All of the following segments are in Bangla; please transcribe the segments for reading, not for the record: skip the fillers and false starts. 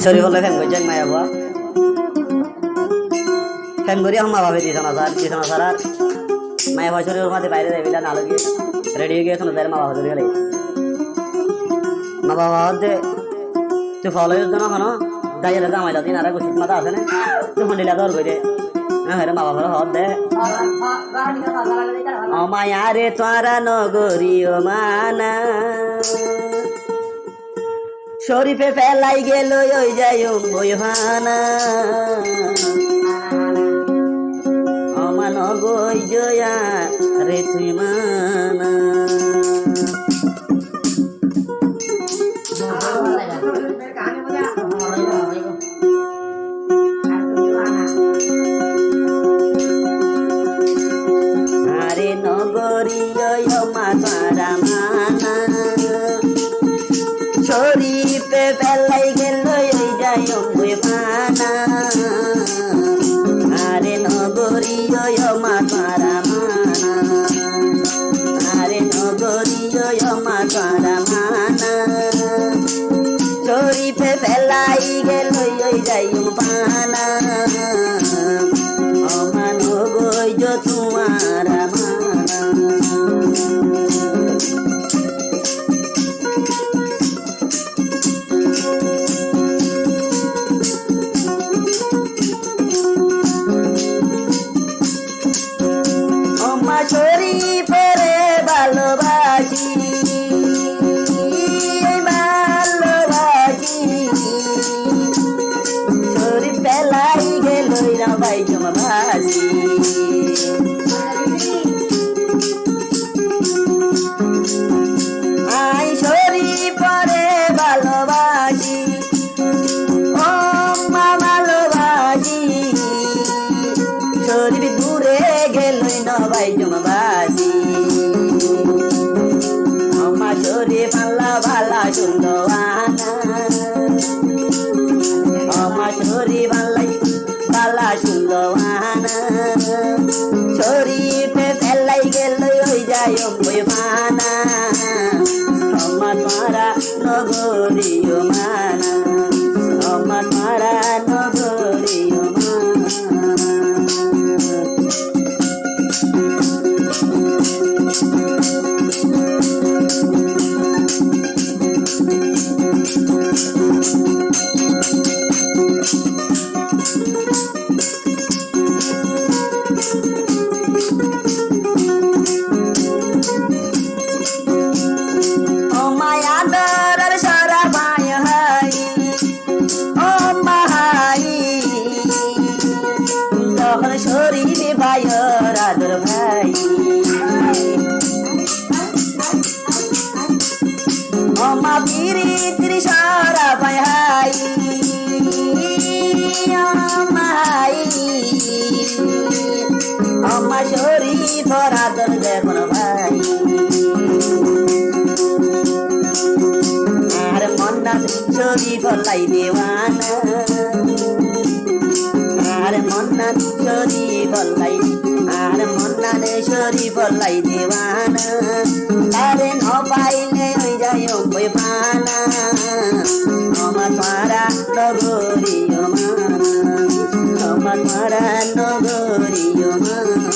শরীর হলে ফ্যান করছেন মায়া বাবা ফ্যান করি আমার ভাবে দিছ না স্যার আর মায়া বাবা শরীরের মাঝে বাইরে যাইবিলা না লগে রেডি হয়ে গিয়ে তার মা বাবা ধরে গেলে মা বাবা হচ্ছে তুই ফলো হচ্ছে না কেন দাইলে জামাইলা দিন আর গোসিত মাথা আছে না তুই ফন্ডিলা দর করে হ্যাঁ মা বাবার হদ দে ও মায়া রে তোরা নগরী ও মানা শরীফে ফেলাই গেল ওই যাই ওই হানা অমান গই জয়া রে তুই মানা আরে নগরী মা তারা মানা শরীফে ফেলাই গেল ওই যাই ওই মানা আরে নগরী মা তারা মানা আরে নগরী মা তারা মানা শরীফে ফেলাই গেল ওই যাই পানা অমান গই তোমার মানা শরীফের ভালোবাসি শরীফ পেলাই গেল ভাই জমাবাসি আই শরীফের ভালোবাসি ও মা ভালোবাসি শরীফ দূরে গেল ভাই জমাবাসি আমা শরীফ আল্লাহ ভালা সুন্দরানা আমা শরীফ আল্লাহ ভালা সুন্দরানা শরীফে ফেলাই গেল ওই যায় ওই মানা আমা তোমারা নগরীয় মানা আমা তোমারা নগরীয় শরীফ ভাইয়ের আদর ভাই অমা পিরিতির সারা ভাই অমা শরীফ আদর দেখুন ভাই আর মন্না শরীফ লাই দেওয়ানা আর মন্না শরীফ লাই আর মন্না শরীফ লাই দেওয়ানা তারে ন পাইলে ওই যাই ওই পানা আমার মারা নগরীয় মানা আমার মারা নগরীয় মানা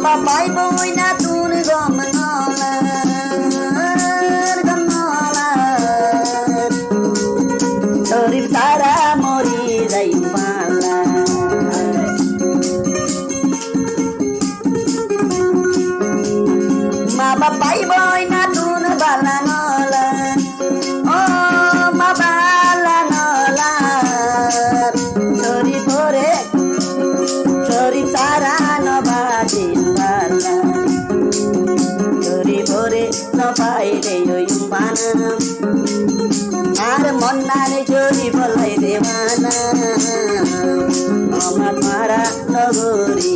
বাবাই বই না তুন শরীফ তারা মরি যাই পালা মা বাবাই বই না তুন বালা নলা ও মা বালা নলা শরীফ তারা simbalan Duri bore no paile oi umbana Ar monnale chori bolai devana Amat mara nagori